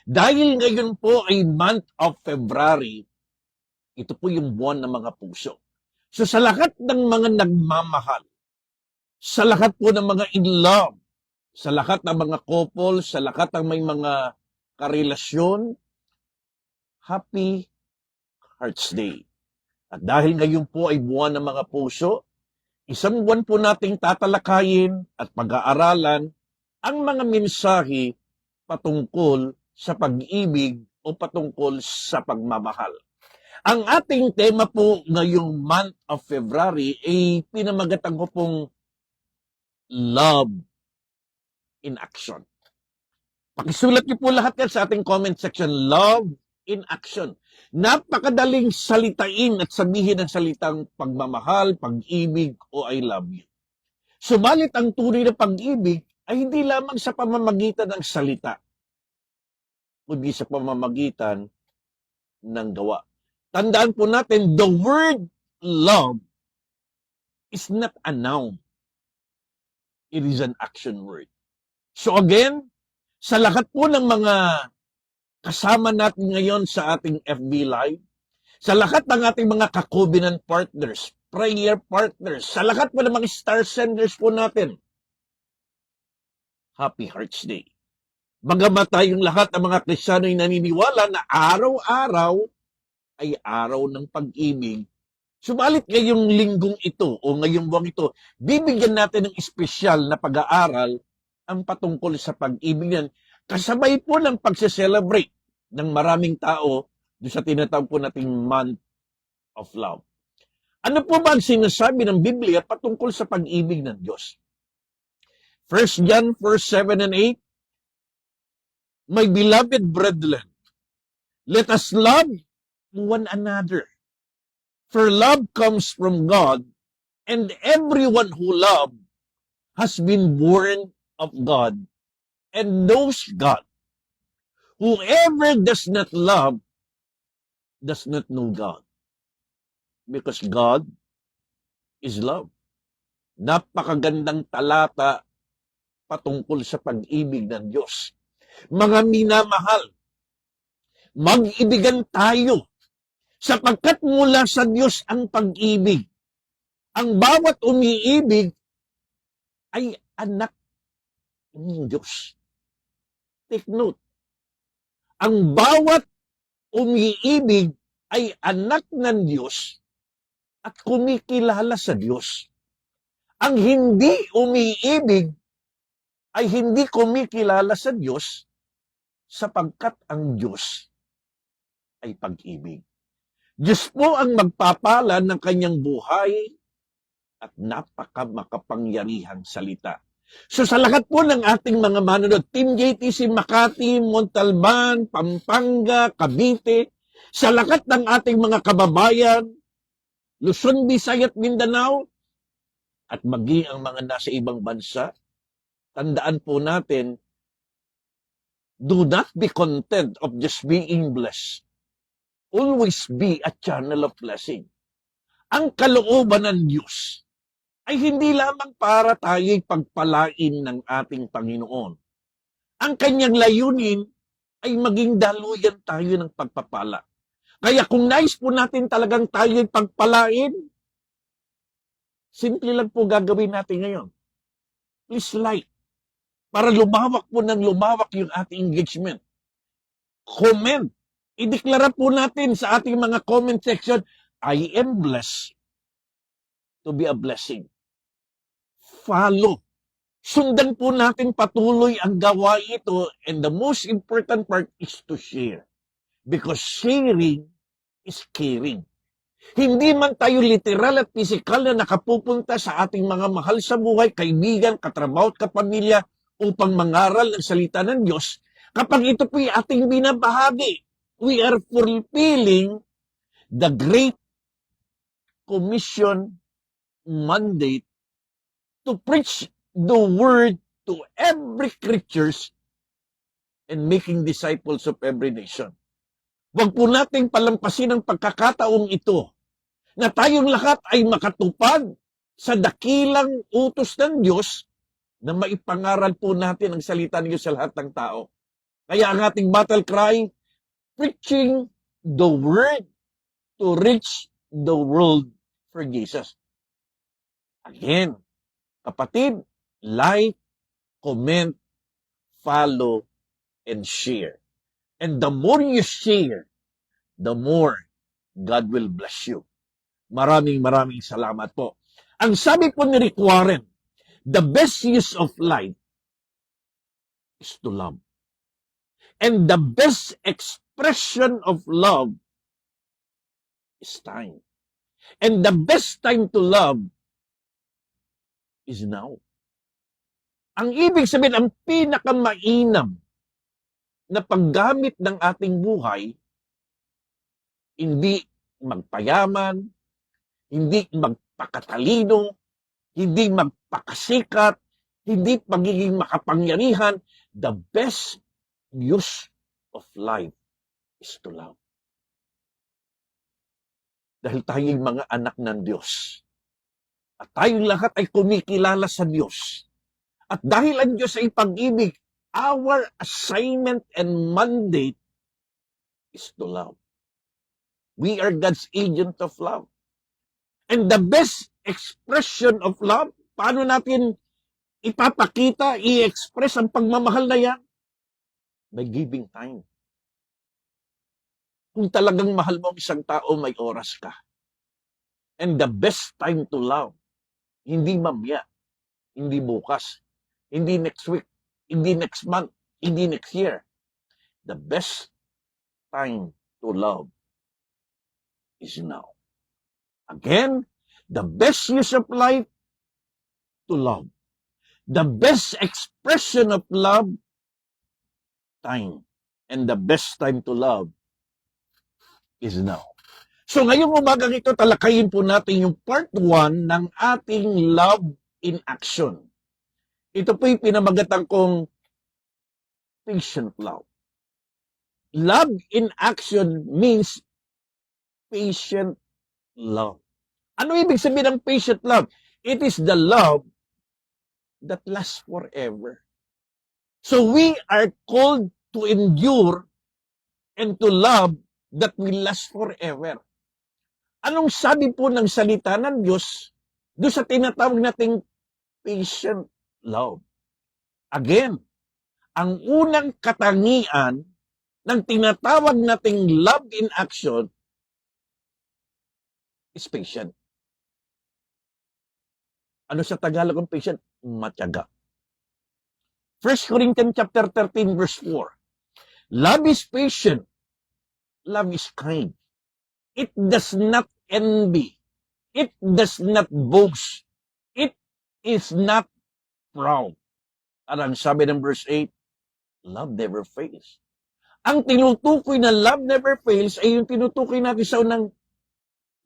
Dahil ngayon po ay month of February, ito po yung buwan ng mga puso. So sa lahat ng mga nagmamahal, sa lahat po ng mga in love, sa lahat ng mga couple, sa lahat ng may mga karelasyon, Happy Hearts Day. At dahil ngayon po ay buwan ng mga puso, isang buwan po nating tatalakayin at pag-aaralan ang mga mensahe patungkol sa pag-ibig o patungkol sa pagmamahal. Ang ating tema po ngayong month of February ay pinamagatan ko pong Love in Action. Pakisulat niyo po lahat yan sa ating comment section, Love in Action. Napakadaling salitain at sabihin ang salitang pagmamahal, pag-ibig o I love you. Subalit ang tunay na pag-ibig ay hindi lamang sa pamamagitan ng salita, kundi sa pamamagitan ng gawa. Tandaan po natin, the word love is not a noun. It is an action word. So again, sa lahat po ng mga kasama natin ngayon sa ating FB Live, sa lahat ng ating mga ka-covenant partners, prayer partners, sa lahat po ng mga star senders po natin, Happy Hearts Day. Bagamat tayong lahat ng mga Kristiyano ay naniniwala na araw-araw ay araw ng pag-ibig, subalit ngayong linggong ito o ngayong buwang ito, bibigyan natin ng espesyal na pag-aaral ang patungkol sa pag-ibig yan. Kasabay po ng pagse-celebrate ng maraming tao doon sa tinatawag po nating month of love. Ano po ba ang sinasabi ng Biblia patungkol sa pag-ibig ng Diyos? 1 John 4:7 and 8, My beloved brethren, let us love one another. For love comes from God, and everyone who loves has been born of God and knows God. Whoever does not love does not know God, because God is love. Napakagandang talata patungkol sa pag-ibig ng Diyos. Mga minamahal, mag-ibigan tayo sapagkat mula sa Diyos ang pag-ibig. Ang bawat umiibig ay anak ng Diyos. Take note. Ang bawat umiibig ay anak ng Diyos at kumikilala sa Diyos. Ang hindi umiibig ay hindi kumikilala sa Diyos sapagkat ang Diyos ay pag-ibig. Diyos po ang magpapala ng kanyang buhay at makapangyarihang salita. So sa lahat po ng ating mga manonood, Team JTC Makati, Montalban, Pampanga, Cavite, sa lahat ng ating mga kababayan, Luzon, Visayas at Mindanao, at maging ang mga nasa ibang bansa, tandaan po natin, do not be content of just being blessed. Always be a channel of blessing. Ang kalooban ng Diyos ay hindi lamang para tayo'y pagpalain ng ating Panginoon. Ang kanyang layunin ay maging daluyan tayo ng pagpapala. Kaya kung nais po natin talagang tayo'y pagpalain, simple lang po gagawin natin ngayon. Please like, para lumawak po ng lumawak yung ating engagement. Comment. Ideklara po natin sa ating mga comment section, I am blessed to be a blessing. Follow. Sundan po natin patuloy ang gawa ito, and the most important part is to share. Because sharing is caring. Hindi man tayo literal at physical na nakapupunta sa ating mga mahal sa buhay, kaibigan, katrabaho at kapamilya upang mangaral ang salita ng Diyos, kapag ito po'y ating binabahagi, we are fulfilling the Great Commission mandate to preach the word to every creatures and making disciples of every nation. Huwag po nating palampasin ang pagkakataong ito na tayong lahat ay makatupad sa dakilang utos ng Diyos na maipangaral po natin ang salita ng Diyos sa lahat ng tao. Kaya ang ating battle cry, preaching the word to reach the world for Jesus. Again, kapatid, like, comment, follow, and share. And the more you share, the more God will bless you. Maraming salamat po. Ang sabi po ni Rick Warren, the best use of life is to love. And the best expression of love is time. And the best time to love is now. Ang ibig sabihin, ang pinakamainam na paggamit ng ating buhay, hindi magpayaman, hindi magpakatalino, hindi magpakasikat, hindi pagiging makapangyarihan. The best use of life is to love. Dahil tayong mga anak ng Diyos. At tayong lahat ay kumikilala sa Diyos. At dahil ang Diyos ay pag-ibig, our assignment and mandate is to love. We are God's agent of love. And the best expression of love, paano natin ipapakita, i-express ang pagmamahal na yan? By giving time. Kung talagang mahal mo ang isang tao, may oras ka. And the best time to love, hindi mamaya, hindi bukas, hindi next week, hindi next month, hindi next year. The best time to love is now. Again, the best use of life, to love. The best expression of love, time. And the best time to love is now. So ngayong umagang ito, talakayin po natin yung part 1 ng ating love in action. Ito po yung pinamagatan kong patient love. Love in action means patient love. Ano ibig sabihin ng patient love? It is the love that lasts forever. So we are called to endure and to love that will last forever. Anong sabi po ng salita ng Diyos doon sa tinatawag nating patient love? Again, ang unang katangian ng tinatawag nating love in action is patient. Ano sa Tagalog ang patient? Matyaga. 1 Corinthians chapter 13 verse 4. Love is patient. Love is kind. It does not envy. It does not boast. It is not proud. At ang sabi ng verse 8, love never fails. Ang tinutukoy na love never fails ay yung tinutukoy natin sa unang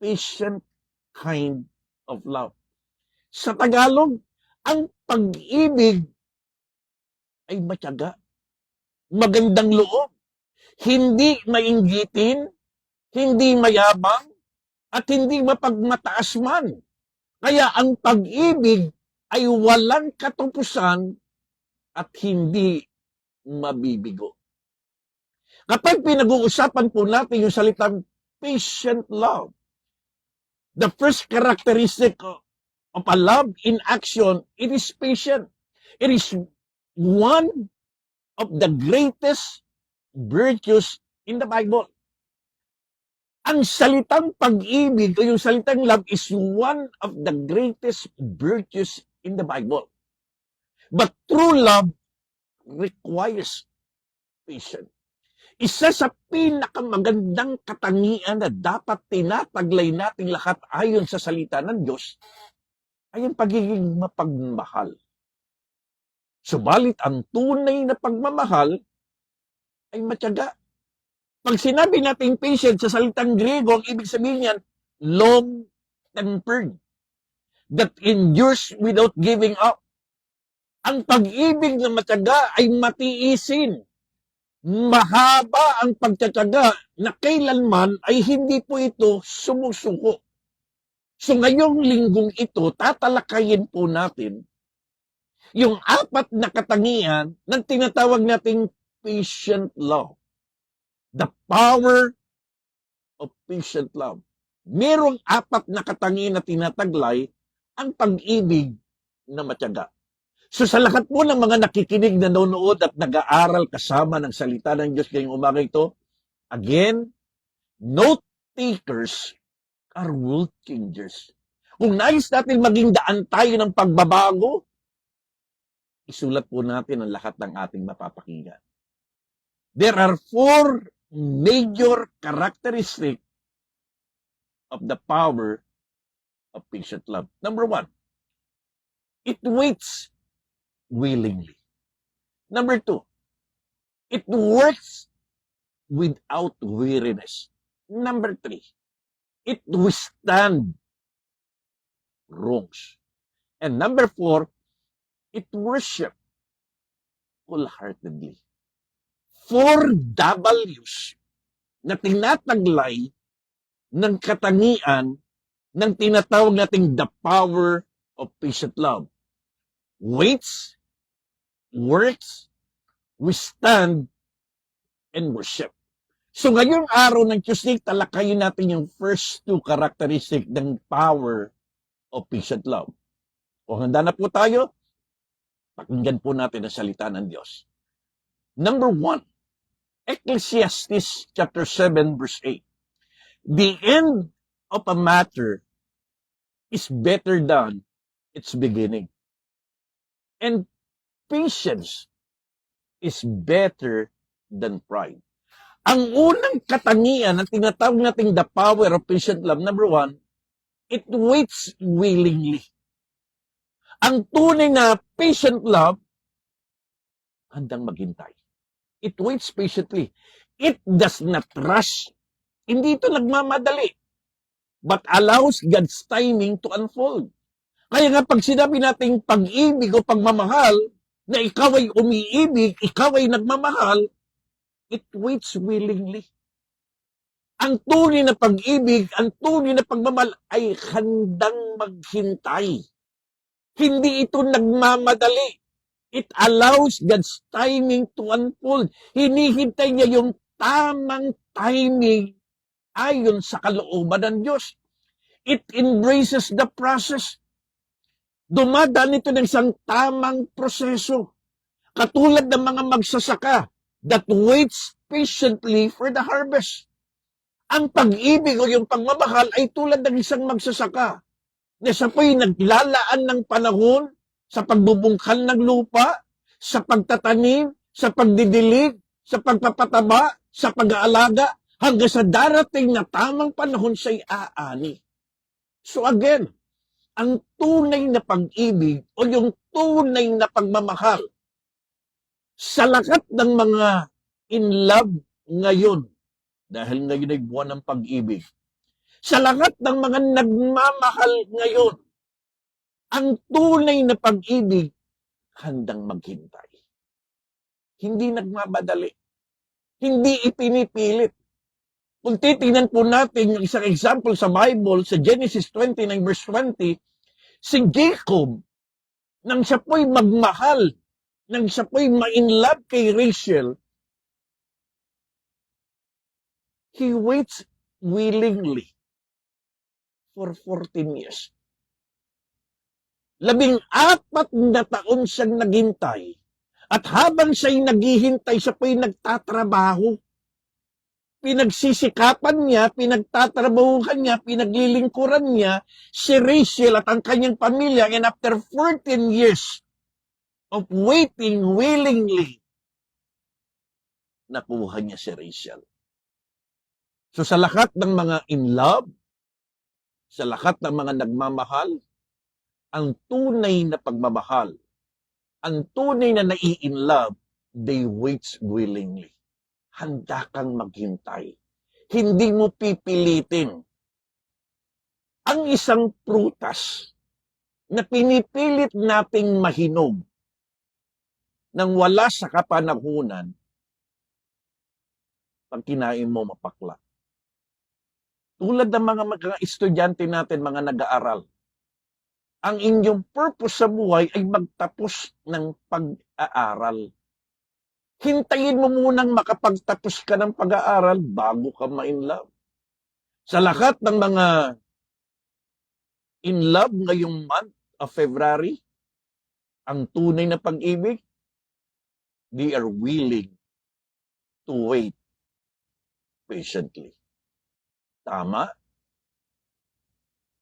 patient kind of love. Sa Tagalog, ang pag-ibig ay matyaga, magandang loob, hindi mainggitin, hindi mayabang, at hindi mapagmataas man. Kaya ang pag-ibig ay walang katupusan at hindi mabibigo. Kapag pinag-uusapan po natin yung salitang patient love, the first characteristic of a love in action, it is patient. It is one of the greatest virtues in the Bible. Ang salitang pag-ibig o yung salitang love is one of the greatest virtues in the Bible. But true love requires patience. Isa sa pinakamagandang katangian na dapat tinataglay nating lahat ayon sa salita ng Diyos ay ang pagiging mapagmahal. Subalit ang tunay na pagmamahal ay matyaga. Pag sinabi natin patient sa salitang Griego, ang ibig sabihin niyan, long-tempered, that endures without giving up. Ang pag-ibig na matyaga ay matiisin. Mahaba ang pagtatyaga na kailanman ay hindi po ito sumusuko. So ngayong linggong ito, tatalakayin po natin yung 4 na katangian ng tinatawag nating patient love. The power of patient love. Merong 4 na katangian na tinataglay ang pag-ibig na matyaga. So sa lahat po ng mga nakikinig, nanonood at nag-aaral kasama ng salita ng Diyos ngayong umaga ito, again, note takers are world changers. Kung nais natin maging daan tayo ng pagbabago, isulat po natin ang lahat ng ating mapapakinggan. There are 4 major characteristics of the power of patient love. Number 1, it waits willingly. Number 2, it works without weariness. Number 3, it withstands wrongs. And number 4, it worships wholeheartedly. 4 W's na tinataglay ng katangian ng tinatawag nating the power of patient love. Waits, works, withstand, and worship. So ngayong araw ng Tuesday, talakayin natin yung first 2 characteristic ng power of patient love. O handa na po tayo? Pakinggan po natin ang salita ng Diyos. Number 1, Ecclesiastes chapter 7 verse 8. The end of a matter is better than its beginning. And patience is better than pride. Ang unang katangian na tinatawag nating the power of patient love, number 1, it waits willingly. Ang tunay na patient love, handang maghintay. It waits patiently. It does not rush. Hindi ito nagmamadali, but allows God's timing to unfold. Kaya nga pag sinabi nating pag-ibig o pagmamahal, na ikaw ay umiibig, ikaw ay nagmamahal, it waits willingly. Ang tunay na pag-ibig, ang tunay na pagmamahal ay handang maghintay. Hindi ito nagmamadali. It allows God's timing to unfold. Hinihintay niya yung tamang timing ayon sa kalooban ng Diyos. It embraces the process. Dumadaan ito ng isang tamang proseso. Katulad ng mga magsasaka that waits patiently for the harvest. Ang pag-ibig o yung pagmamahal ay tulad ng isang magsasaka na siya po'y naglalaan ng panahon sa pagbubungkal ng lupa, sa pagtatanim, sa pagdidilig, sa pagpapataba, sa pag-aalaga, hanggang sa darating na tamang panahon siya'y aani. So again, ang tunay na pag-ibig o yung tunay na pagmamahal sa lahat ng mga in love ngayon, dahil ngayon ay buwan ng pag-ibig, sa lahat ng mga nagmamahal ngayon, ang tunay na pag-ibig, handang maghintay. Hindi nagmamadali. Hindi ipinipilit. Kung titingnan po natin yung isang example sa Bible, sa Genesis 29 verse 20, si Jacob, nang siya po'y magmahal, nang siya po'y ma-inlove kay Rachel, he waits willingly for 14 years. 14 na taon siyang naghintay. At habang siya'y naghihintay, siya po'y nagtatrabaho. Pinagsisikapan niya, pinagtatrabahuhan niya, pinaglilingkuran niya si Rachel at ang kanyang pamilya. And after 14 years of waiting willingly, nakuha niya si Rachel. So sa lahat ng mga in love, sa lahat ng mga nagmamahal, ang tunay na pagmamahal, ang tunay na nai-in-love, they waits willingly. Handa kang maghintay. Hindi mo pipilitin. Ang isang prutas na pinipilit nating mahinog nang wala sa kapanahunan, pag kinain mo mapakla. Tulad ng mga estudyante natin, mga nag-aaral, ang inyong purpose sa buhay ay magtapos ng pag-aaral. Hintayin mo munang makapagtapos ka ng pag-aaral bago ka ma-in love. Sa lahat ng mga in love ngayong month of February, ang tunay na pag-ibig, they are willing to wait patiently. Tama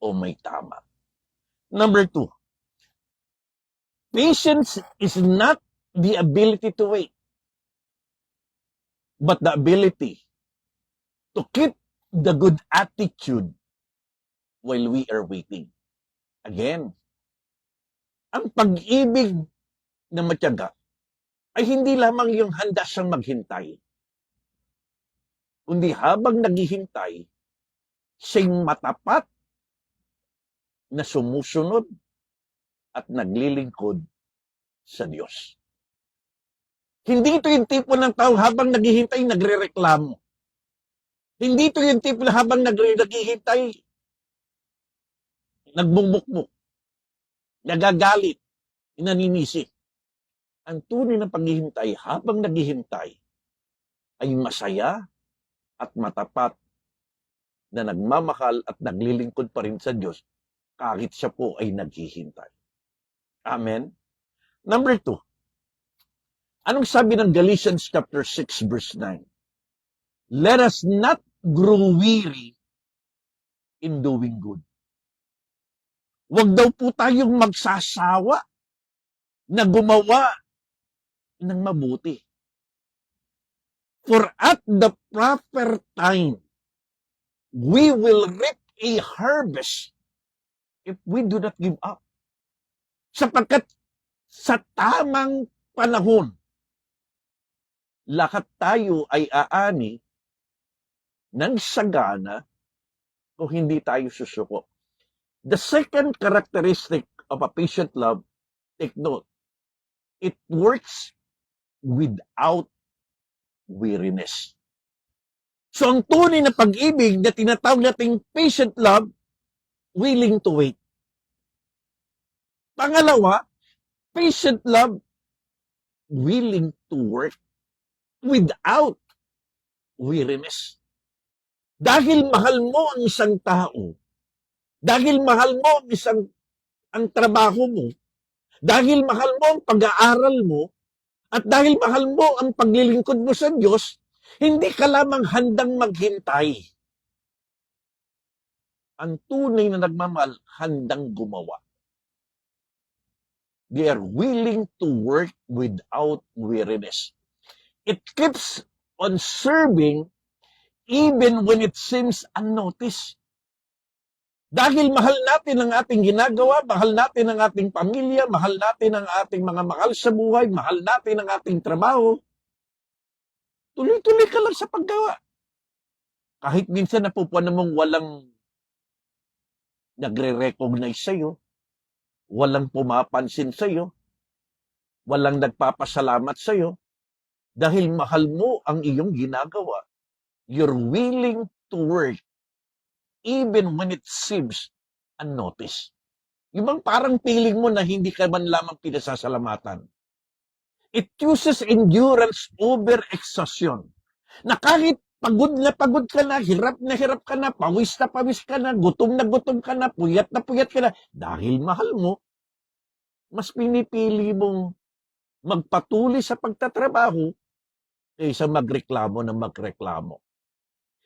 o may tama? Number 2, patience is not the ability to wait, but the ability to keep the good attitude while we are waiting. Again, ang pag-ibig na matyaga ay hindi lamang yung handa siyang maghintay, kundi habang naghihintay, siya'y matapat na sumusunod at naglilingkod sa Diyos. Hindi ito yung tipo ng tao habang naghihintay, nagre-reklamo. Hindi ito yung tipo na habang naghihintay, nagbubukbuk, nagagalit, naninisi. Ang tunay na paghihintay habang naghihintay ay masaya at matapat na nagmamahal at naglilingkod pa rin sa Diyos kahit siya po ay naghihintay. Amen? Number 2, anong sabi ng Galatians chapter 6 verse 9? Let us not grow weary in doing good. Huwag daw po tayong magsasawa na gumawa ng mabuti. For at the proper time, we will reap a harvest if we do not give up. Sapagkat sa tamang panahon, lahat tayo ay aani ng sagana kung hindi tayo susuko. The second characteristic of a patient love, take note, it works without weariness. So ang tunay na pag-ibig na tinatawag nating patient love, willing to wait. Pangalawa, patient love, willing to work without weariness. Dahil mahal mo ang isang tao, dahil mahal mo ang trabaho mo, dahil mahal mo ang pag-aaral mo, at dahil mahal mo ang paglilingkod mo sa Diyos, hindi ka lamang handang maghintay. Ang tunay na nagmamahal, handang gumawa. They are willing to work without weariness. It keeps on serving even when it seems unnoticed. Dahil mahal natin ang ating ginagawa, mahal natin ang ating pamilya, mahal natin ang ating mga mahal sa buhay, mahal natin ang ating trabaho, tuloy-tuloy ka lang sa paggawa. Kahit minsan napupuan mong walang nagre-recognize sa'yo, walang pumapansin sa'yo, walang nagpapasalamat sa'yo, dahil mahal mo ang iyong ginagawa, you're willing to work even when it seems unnoticed. Yung bang parang feeling mo na hindi ka man lamang pinasasalamatan. It uses endurance over exhaustion. Na kahit pagod ka na hirap ka na, pawis ka na, gutom ka na, puyat ka na, dahil mahal mo, mas pinipili mong magpatuloy sa pagtatrabaho kaysa magreklamo na magreklamo.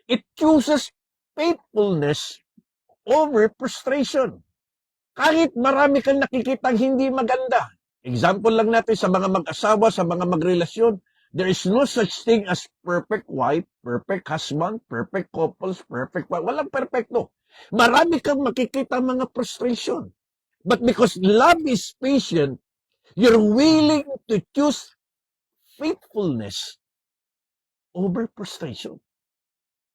It chooses faithfulness over frustration. Kahit marami kang nakikitang hindi maganda. Example lang natin sa mga mag-asawa, sa mga magrelasyon, there is no such thing as perfect wife, perfect husband, perfect couples, perfect wife. Walang perfecto. Marami kang makikita mga frustration. But because love is patient, you're willing to choose faithfulness over frustration.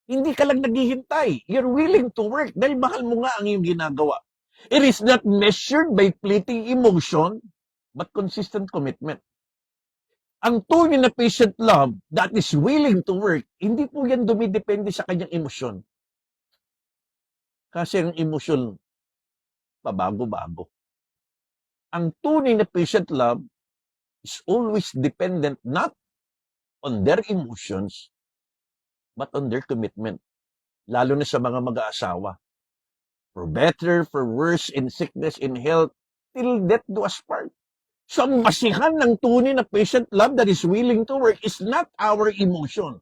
Hindi ka lang naghihintay. You're willing to work dahil mahal mo nga ang iyong ginagawa. It is not measured by fleeting emotion, but consistent commitment. Ang tunay na patient love that is willing to work, hindi po yan dumidepende sa kanyang emosyon. Kasi ang emosyon, pabago-bago. Ang tunay na patient love is always dependent not on their emotions, but on their commitment. Lalo na sa mga mag-aasawa. For better, for worse, in sickness, in health, till death do us part. So ang basihan ng tunay na patient love that is willing to work is not our emotion.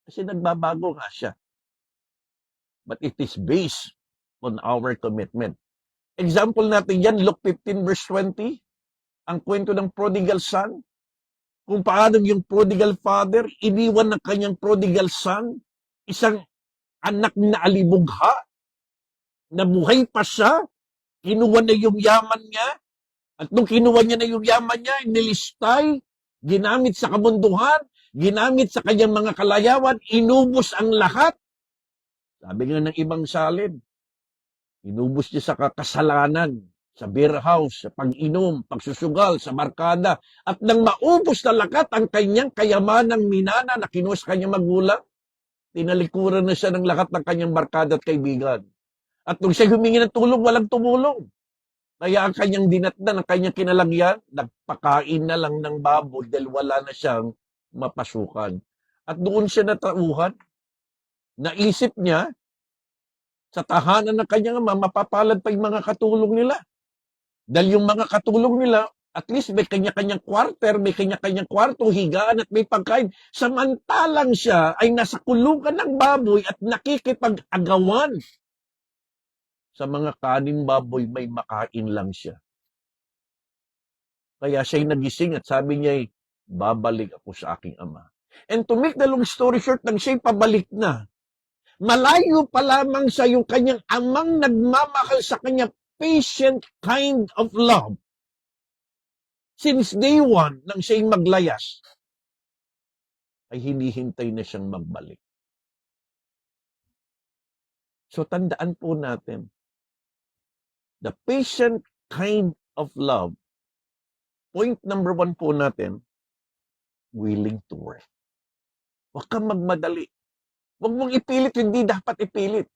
Kasi nagbabago nga siya. But it is based on our commitment. Example natin yan, Luke 15 verse 20, ang kwento ng prodigal son, kung paano yung prodigal father, iniwan ng kanyang prodigal son, isang anak na alibugha, nabuhay pa siya, kinuha na yung yaman niya, at nung kinuha niya na yung yaman niya, nilistay, ginamit sa kabunduhan, ginamit sa kanyang mga kalayawan, inubos ang lahat. Sabi nga ng ibang salin, inubos niya sa kasalanan, sa beer house, sa pag-inom, pagsusugal, sa barkada, at nang maubos na lahat ang kanyang kayamanang minana na kinuha sa kanyang magulang, tinalikuran na siya ng lahat ng kanyang barkada at kaibigan. At nung siya humingi ng tulong, walang tumulong. Kaya ang kanyang dinatnan, ang kanyang kinalagyan, nagpakain na lang ng baboy dahil wala na siyang mapasukan. At doon siya natauhan. Naisip niya, sa tahanan ng kanyang ama, mapapalad pa yung mga katulong nila. Dahil yung mga katulong nila, at least may kanya-kanyang quarter, may kanya-kanyang kwarto, higaan at may pagkain. Samantalang siya ay nasa kulungan ng baboy at nakikipag-agawan. Sa mga kanin baboy, may makain lang siya. Kaya siya'y nagising at sabi niya, babalik ako sa aking ama. And to make the long story short, nang siya'y pabalik na, malayo pa lamang sa yung kanyang amang nagmamahal sa kanya, patient kind of love. Since day one, nang siya'y maglayas, ay hinihintay na siyang magbalik. So tandaan po natin, the patient kind of love, point number 1 po natin, willing to work. Huwag kang magmadali. Huwag mong ipilit, hindi dapat ipilit.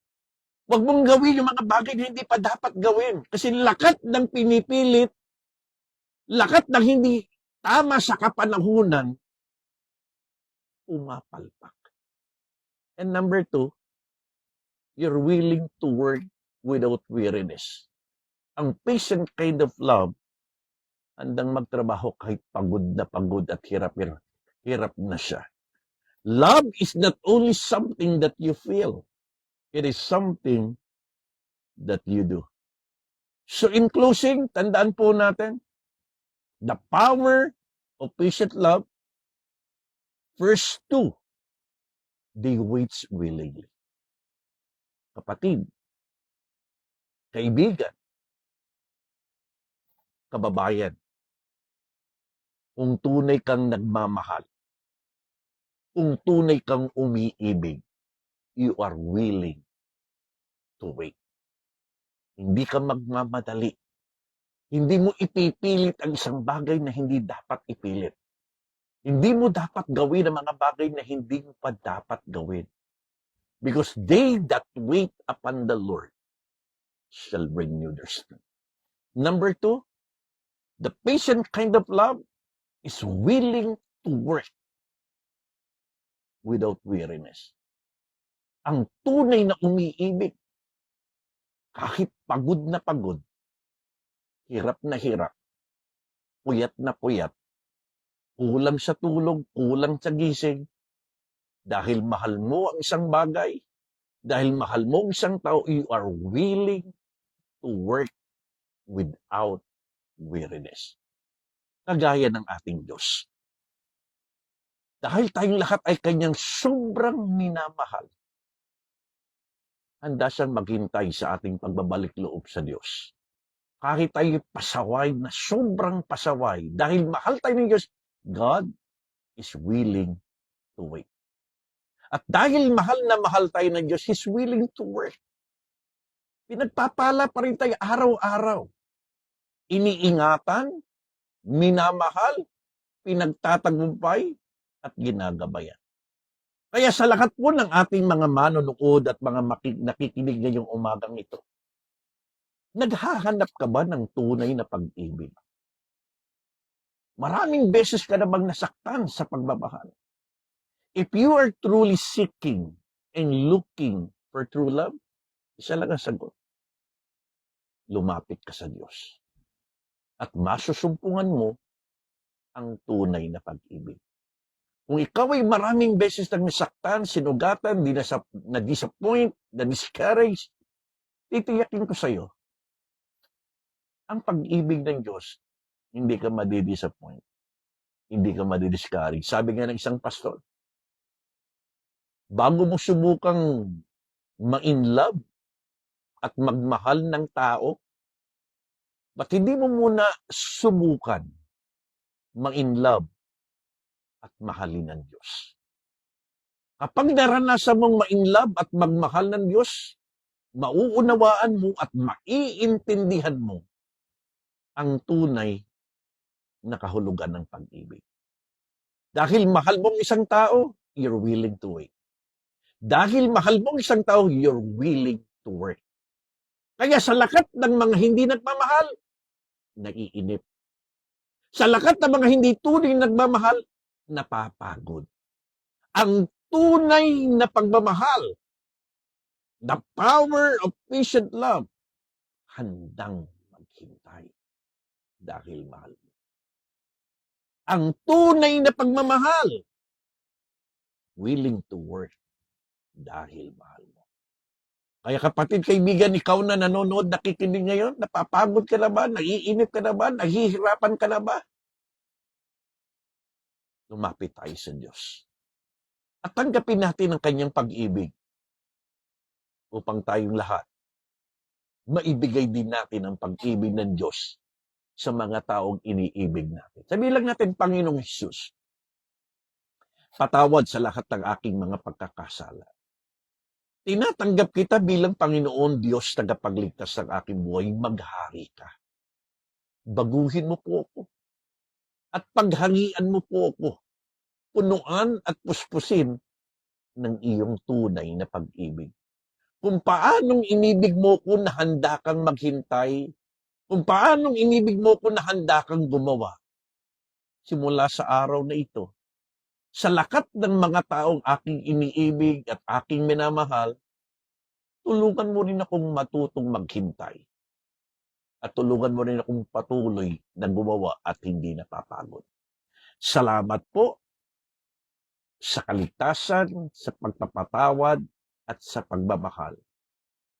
Huwag mong gawin yung mga bagay na hindi pa dapat gawin. Kasi lakat ng pinipilit, lakat ng hindi tama sa kapanahunan, umapalpak. And number 2, you're willing to work without weariness. Ang patient kind of love, handang magtrabaho kahit pagod at hirap na siya. Love is not only something that you feel, it is something that you do. So in closing, tandaan po natin, the power of patient love, verse 2, they waits willingly. Kapatid, kaibigan, kababayan, kung tunay kang nagmamahal, kung tunay kang umiibig, you are willing to wait. Hindi ka magmamadali. Hindi mo ipipilit ang isang bagay na hindi dapat ipilit. Hindi mo dapat gawin ang mga bagay na hindi mo pa dapat gawin. Because they that wait upon the Lord shall renew their strength. Number 2, the patient kind of love is willing to work without weariness. Ang tunay na umiibig, kahit pagod na pagod, hirap na hirap, puyat na puyat, kulang sa tulog, kulang sa gising, dahil mahal mo ang isang bagay, dahil mahal mo ang isang tao, you are willing to work without weariness. Kagaya ng ating Diyos. Dahil tayong lahat ay kanyang sobrang minamahal, handa siyang maghintay sa ating pagbabalik loob sa Diyos. Kahit tayo pasaway na sobrang pasaway, dahil mahal tayo ng Diyos, God is willing to wait. At dahil mahal na mahal tayo ng Diyos, He's willing to work. Pinagpapala pa rin tayo araw-araw. Iniingatan, minamahal, pinagtatagumpay, at ginagabayan. Kaya sa lahat po ng ating mga manonood at mga nakikinig ngayong umagang ito, naghahanap ka ba ng tunay na pag-ibig? Maraming beses ka na bang nasaktan sa pagmamahal? If you are truly seeking and looking for true love, isa lang ang sagot. Lumapit ka sa Diyos. At masusumpungan mo ang tunay na pag-ibig. Kung ikaw ay maraming beses nang nasaktan, sinugatan, na-disappoint, na-discourage, titiyakin ko sa iyo, ang pag-ibig ng Diyos, hindi ka madidisappoint, hindi ka madidiscourage. Sabi nga ng isang pastor, bago mo subukang ma-inlove at magmahal ng tao, ba't hindi mo muna subukan ma-inlove at mahalin ng Diyos? Kapag naranasan mong ma-inlove at magmahal ng Diyos, mauunawaan mo at maiintindihan mo ang tunay na kahulugan ng pag-ibig. Dahil mahal mong isang tao, you're willing to wait. Dahil mahal mong isang tao, you're willing to work. Kaya sa lakat ng mga hindi nagmamahal, naiinip. Sa lakat ng mga hindi tunay nagmamahal, napapagod. Ang tunay na pagmamahal, the power of patient love, handang maghintay dahil mahal mo. Ang tunay na pagmamahal, willing to work dahil mahal mo. Kaya kapatid, kaibigan, ikaw na nanonood, nakikinig ngayon, napapagod ka na ba? Naiinip ka na ba? Nahihirapan ka na ba? Lumapit tayo sa Diyos. At tanggapin natin ang kanyang pag-ibig upang tayong lahat maibigay din natin ang pag-ibig ng Diyos sa mga taong iniibig natin. Sabihin lang natin, Panginoong Hesus, patawad sa lahat ng aking mga pagkakasala. Tinatanggap kita bilang Panginoon Diyos tagapagligtas ng aking buhay, maghari ka. Baguhin mo po ako. At paghangian mo po ako. Punuan at puspusin ng iyong tunay na pag-ibig. Kung paanong inibig mo ko na handa kang maghintay, kung paanong inibig mo ko na handa kang gumawa, simula sa araw na ito, sa lakat ng mga taong aking iniibig at aking minamahal, tulungan mo rin akong matutong maghintay. At tulungan mo rin akong patuloy na gumawa at hindi napapagod. Salamat po sa kaligtasan, sa pagpapatawad, at sa pagmamahal.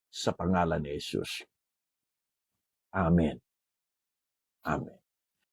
Sa pangalan ni Jesus. Amen. Amen.